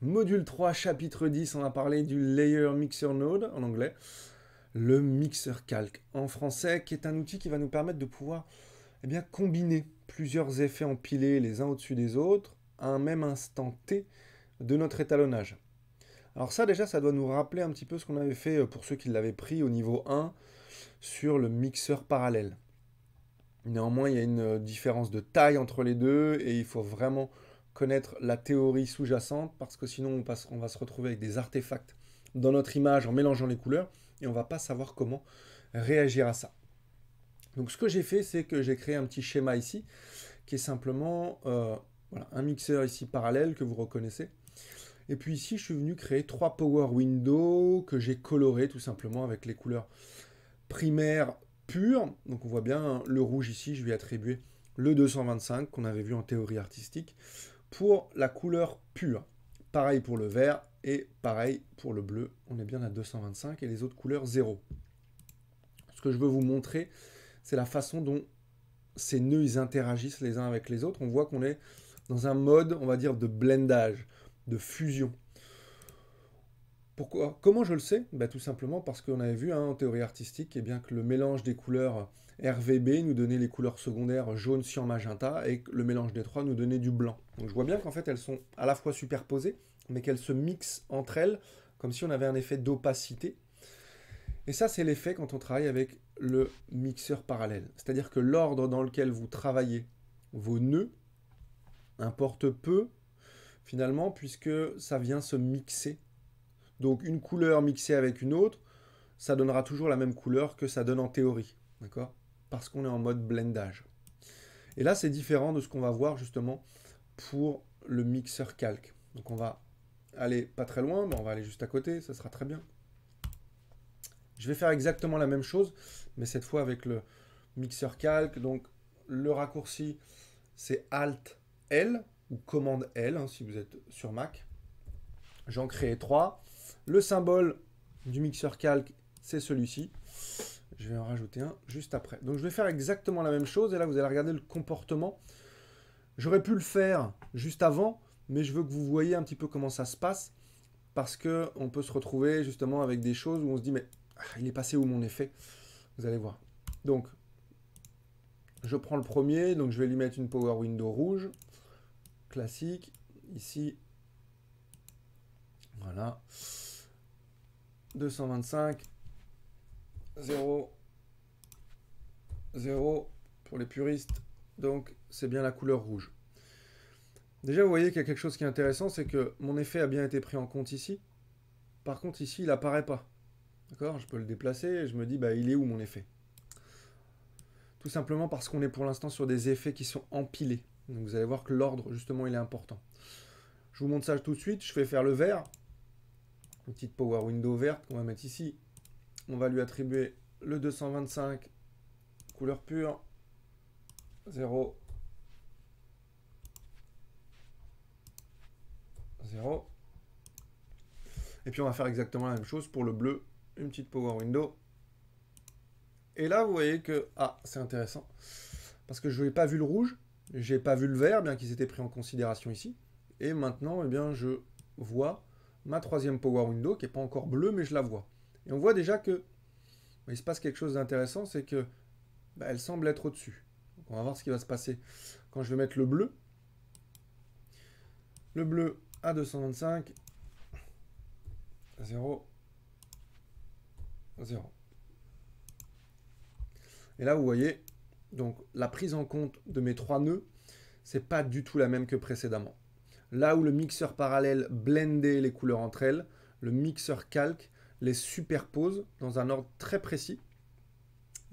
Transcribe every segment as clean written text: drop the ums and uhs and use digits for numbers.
Module 3, chapitre 10, on a parlé du Layer Mixer Node en anglais, le mixeur calque en français, qui est un outil qui va nous permettre de pouvoir combiner plusieurs effets empilés les uns au-dessus des autres à un même instant T de notre étalonnage. Alors ça déjà, ça doit nous rappeler un petit peu ce qu'on avait fait pour ceux qui l'avaient pris au niveau 1 sur le mixeur parallèle. Néanmoins, il y a une différence de taille entre les deux et il faut vraiment connaître la théorie sous-jacente parce que sinon on va se retrouver avec des artefacts dans notre image en mélangeant les couleurs et on va pas savoir comment réagir à ça. Donc ce que j'ai fait, c'est que j'ai créé un petit schéma ici qui est simplement voilà, un mixeur ici parallèle que vous reconnaissez. Et puis ici, je suis venu créer 3 power windows que j'ai colorés tout simplement avec les couleurs primaires pures. Donc on voit bien hein, le rouge ici, je lui ai attribué le 225 qu'on avait vu en théorie artistique pour la couleur pure. Pareil pour le vert et pareil pour le bleu. On est bien à 225 et les autres couleurs 0. Ce que je veux vous montrer, c'est la façon dont ces nœuds ils interagissent les uns avec les autres. On voit qu'on est dans un mode, on va dire, de blendage, de fusion. Pourquoi? Comment je le sais? Tout simplement parce qu'on avait vu hein, en théorie artistique bien que le mélange des couleurs RVB nous donnait les couleurs secondaires jaune, cyan, magenta et que le mélange des trois nous donnait du blanc. Donc je vois bien qu'en fait elles sont à la fois superposées mais qu'elles se mixent entre elles comme si on avait un effet d'opacité. Et ça c'est l'effet quand on travaille avec le mixeur parallèle. C'est-à-dire que l'ordre dans lequel vous travaillez vos nœuds importe peu finalement puisque ça vient se mixer. Donc une couleur mixée avec une autre, ça donnera toujours la même couleur que ça donne en théorie, d'accord? Parce qu'on est en mode blendage. Et là, c'est différent de ce qu'on va voir justement pour le mixeur calque. Donc on va aller pas très loin, mais on va aller juste à côté, ça sera très bien. Je vais faire exactement la même chose, mais cette fois avec le mixeur calque. Donc le raccourci, c'est Alt L ou Commande L hein, si vous êtes sur Mac. J'en crée 3. Le symbole du mixeur calque, c'est celui-ci. Je vais en rajouter un juste après. Donc je vais faire exactement la même chose et là vous allez regarder le comportement. J'aurais pu le faire juste avant, mais je veux que vous voyez un petit peu comment ça se passe parce que on peut se retrouver justement avec des choses où on se dit mais il est passé où mon effet? Vous allez voir. Donc je prends le premier, donc je vais lui mettre une power window rouge classique ici. Voilà. 225 0 0 pour les puristes. Donc c'est bien la couleur rouge. Déjà, vous voyez qu'il y a quelque chose qui est intéressant, c'est que mon effet a bien été pris en compte ici. Par contre, ici, il apparaît pas. D'accord? Je peux le déplacer et je me dis, il est où mon effet? Tout simplement parce qu'on est pour l'instant sur des effets qui sont empilés. Donc vous allez voir que l'ordre, justement, il est important. Je vous montre ça tout de suite. Je vais faire le vert. Une petite power window verte qu'on va mettre ici. On va lui attribuer le 225, couleur pure, 0, 0. Et puis on va faire exactement la même chose pour le bleu. Une petite power window. Et là, vous voyez que, c'est intéressant. Parce que je n'ai pas vu le rouge, j'ai pas vu le vert, bien qu'ils étaient pris en considération ici. Et maintenant, je vois ma troisième power window, qui n'est pas encore bleue, mais je la vois. Et on voit déjà que il se passe quelque chose d'intéressant, c'est que elle semble être au-dessus. Donc on va voir ce qui va se passer quand je vais mettre le bleu. Le bleu à 225, 0, 0. Et là, vous voyez, donc la prise en compte de mes trois nœuds, c'est pas du tout la même que précédemment. Là où le mixeur parallèle blendait les couleurs entre elles, le mixeur calque les superpose dans un ordre très précis.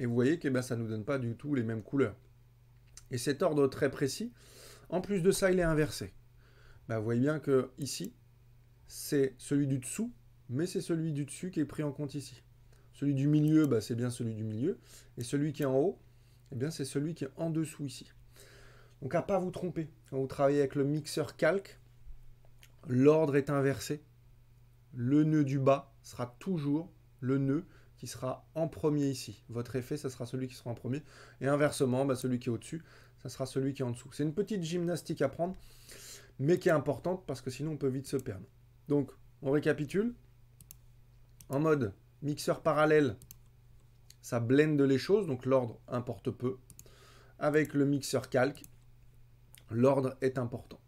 Et vous voyez que ça ne nous donne pas du tout les mêmes couleurs. Et cet ordre très précis, en plus de ça, il est inversé. Vous voyez bien que ici, c'est celui du dessous, mais c'est celui du dessus qui est pris en compte ici. Celui du milieu, c'est bien celui du milieu. Et celui qui est en haut, c'est celui qui est en dessous ici. Donc à ne pas vous tromper, quand vous travaillez avec le mixeur calque, l'ordre est inversé. Le nœud du bas sera toujours le nœud qui sera en premier ici. Votre effet, ça sera celui qui sera en premier. Et inversement, celui qui est au-dessus, ça sera celui qui est en dessous. C'est une petite gymnastique à prendre. mais qui est importante parce que sinon on peut vite se perdre. Donc, on récapitule. En mode mixeur parallèle, ça blende les choses, donc l'ordre importe peu. Avec le mixeur calque, l'ordre est important.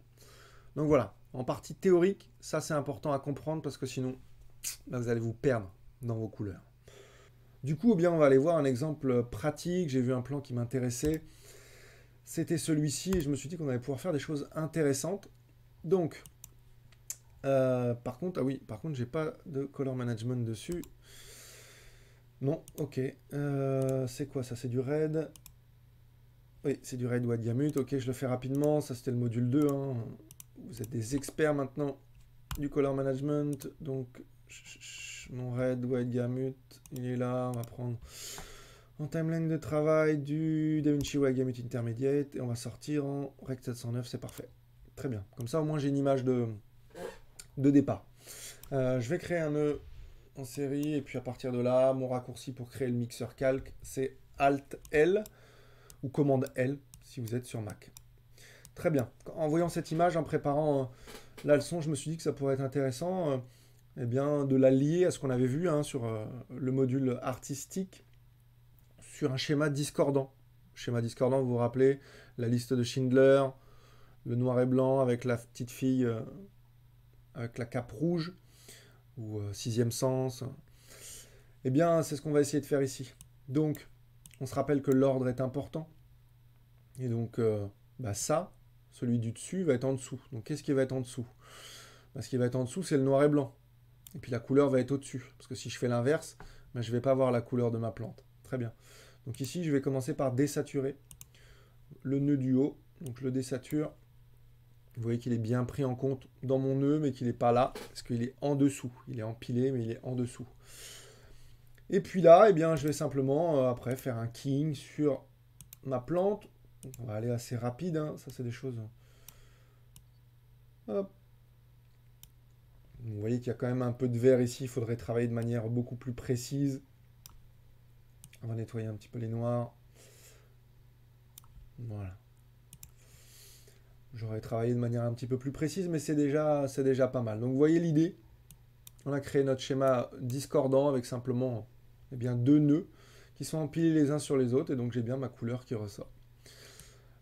Donc voilà, en partie théorique, ça c'est important à comprendre parce que sinon, là, vous allez vous perdre dans vos couleurs. Du coup, eh bien, on va aller voir un exemple pratique. J'ai vu un plan qui m'intéressait. C'était celui-ci et je me suis dit qu'on allait pouvoir faire des choses intéressantes. Donc, par contre, j'ai pas de color management dessus. Non, ok. C'est quoi ça? C'est du red. Oui, c'est du red white gamut. Ok, je le fais rapidement. Ça, c'était le module 2. Hein. Vous êtes des experts maintenant du color management. Donc, mon red white gamut, il est là. On va prendre en timeline de travail du DaVinci white gamut intermediate. Et on va sortir en rect 709. C'est parfait. Très bien. Comme ça, au moins, j'ai une image de départ. Je vais créer un nœud en série et puis à partir de là, mon raccourci pour créer le mixeur calque, c'est Alt L ou commande L si vous êtes sur Mac. Très bien. En voyant cette image, en préparant la leçon, je me suis dit que ça pourrait être intéressant eh bien, de la lier à ce qu'on avait vu sur le module artistique sur un schéma discordant. Schéma discordant, vous vous rappelez, la liste de Schindler, le noir et blanc avec la petite fille avec la cape rouge, ou sixième sens. Eh bien, c'est ce qu'on va essayer de faire ici. Donc, on se rappelle que l'ordre est important. Et donc, ça, celui du dessus, va être en dessous. Donc, qu'est-ce qui va être en dessous? Ce qui va être en dessous, c'est le noir et blanc. Et puis, la couleur va être au-dessus. Parce que si je fais l'inverse, je ne vais pas voir la couleur de ma plante. Très bien. Donc ici, je vais commencer par désaturer le nœud du haut. Donc, je le désature. Vous voyez qu'il est bien pris en compte dans mon nœud, mais qu'il n'est pas là, parce qu'il est en dessous. Il est empilé, mais il est en dessous. Et puis là, eh bien, je vais simplement, après, faire un keying sur ma plante. On va aller assez rapide, hein. Ça, c'est des choses... Hop. Vous voyez qu'il y a quand même un peu de vert ici. Il faudrait travailler de manière beaucoup plus précise. On va nettoyer un petit peu les noirs. Voilà. J'aurais travaillé de manière un petit peu plus précise, mais c'est déjà pas mal. Donc vous voyez l'idée. On a créé notre schéma discordant avec simplement deux nœuds qui sont empilés les uns sur les autres. Et donc j'ai bien ma couleur qui ressort.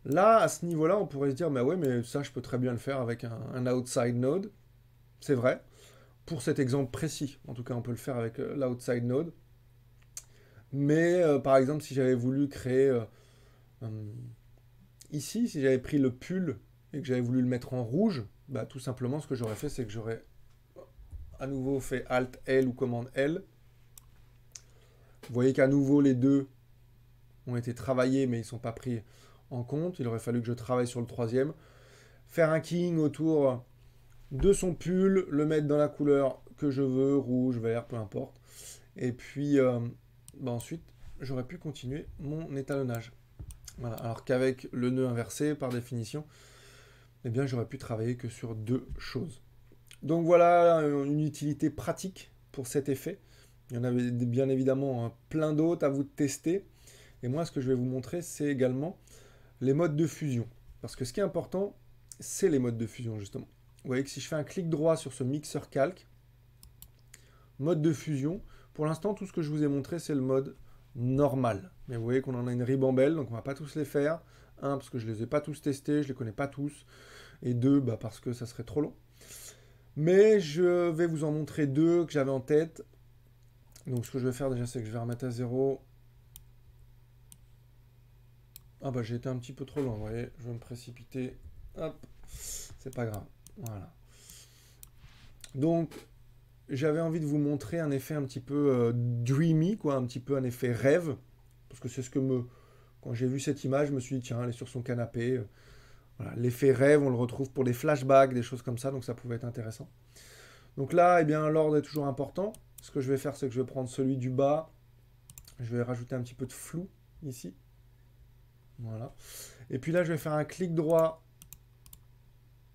Là, à ce niveau-là, on pourrait se dire, bah ouais, mais ça, je peux très bien le faire avec un outside node. C'est vrai. Pour cet exemple précis, en tout cas, on peut le faire avec l'outside node. Mais, par exemple, si j'avais voulu créer... ici, si j'avais pris le pull et que j'avais voulu le mettre en rouge, bah, tout simplement, ce que j'aurais fait, c'est que j'aurais à nouveau fait Alt L ou commande L. Vous voyez qu'à nouveau, les deux ont été travaillés, mais ils ne sont pas pris en compte. Il aurait fallu que je travaille sur le troisième. Faire un keying autour de son pull, le mettre dans la couleur que je veux, rouge, vert, peu importe. Et puis, ensuite, j'aurais pu continuer mon étalonnage. Voilà. Alors qu'avec le nœud inversé, par définition, eh bien, j'aurais pu travailler que sur deux choses. Donc voilà une utilité pratique pour cet effet. Il y en avait bien évidemment plein d'autres à vous de tester. Et moi, ce que je vais vous montrer, c'est également les modes de fusion. Parce que ce qui est important, c'est les modes de fusion, justement. Vous voyez que si je fais un clic droit sur ce mixeur calque, mode de fusion, pour l'instant, tout ce que je vous ai montré, c'est le mode normal. Mais vous voyez qu'on en a une ribambelle, donc on ne va pas tous les faire. Un, parce que je ne les ai pas tous testés, je ne les connais pas tous. Et deux, parce que ça serait trop long. Mais je vais vous en montrer deux que j'avais en tête. Donc ce que je vais faire déjà, c'est que je vais remettre à 0. Ah j'ai été un petit peu trop loin, vous voyez, je vais me précipiter. Hop, c'est pas grave. Voilà. Donc, j'avais envie de vous montrer un effet un petit peu dreamy, quoi, un petit peu un effet rêve. Parce que c'est ce que quand j'ai vu cette image, je me suis dit, tiens, elle est sur son canapé. Voilà, l'effet rêve, on le retrouve pour des flashbacks, des choses comme ça, donc ça pouvait être intéressant. Donc là, eh bien, l'ordre est toujours important. Ce que je vais faire, c'est que je vais prendre celui du bas. Je vais rajouter un petit peu de flou ici. Voilà. Et puis là, je vais faire un clic droit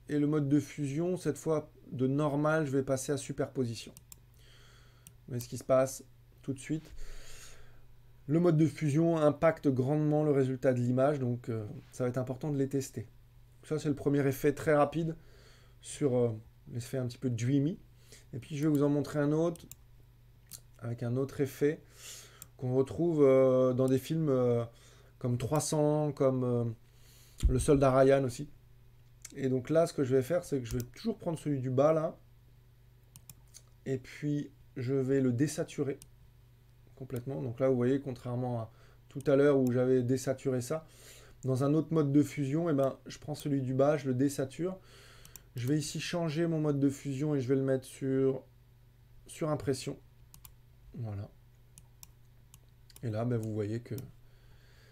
et le mode de fusion, cette fois de normal, je vais passer à superposition. Vous voyez ce qui se passe tout de suite. Le mode de fusion impacte grandement le résultat de l'image, donc ça va être important de les tester. Ça, c'est le premier effet très rapide. sur l'effet un petit peu dreamy. Et puis je vais vous en montrer un autre, avec un autre effet, qu'on retrouve dans des films comme 300, comme Le Soldat Ryan aussi. Et donc là, ce que je vais faire, c'est que je vais toujours prendre celui du bas, là, et puis je vais le désaturer complètement. Donc là, vous voyez, contrairement à tout à l'heure où j'avais désaturé ça, dans un autre mode de fusion, eh ben, je prends celui du bas, je le désature. Je vais ici changer mon mode de fusion et je vais le mettre sur impression. Voilà. Et là, ben, vous voyez que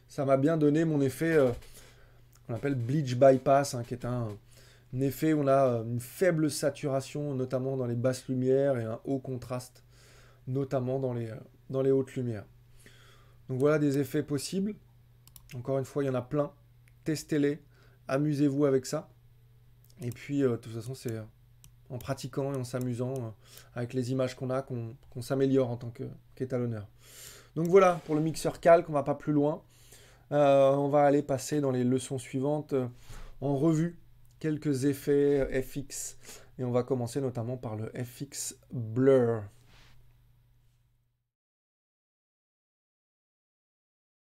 ça m'a bien donné mon effet, qu'on appelle bleach bypass, hein, qui est un effet où on a une faible saturation, notamment dans les basses lumières, et un haut contraste, notamment dans les hautes lumières. Donc voilà des effets possibles. Encore une fois, il y en a plein. Testez-les, amusez-vous avec ça. Et puis, de toute façon, c'est en pratiquant et en s'amusant avec les images qu'on a qu'on s'améliore en tant qu'étalonneur. Donc voilà, pour le mixeur calque, on va pas plus loin. On va aller passer dans les leçons suivantes en revue quelques effets FX. Et on va commencer notamment par le FX Blur.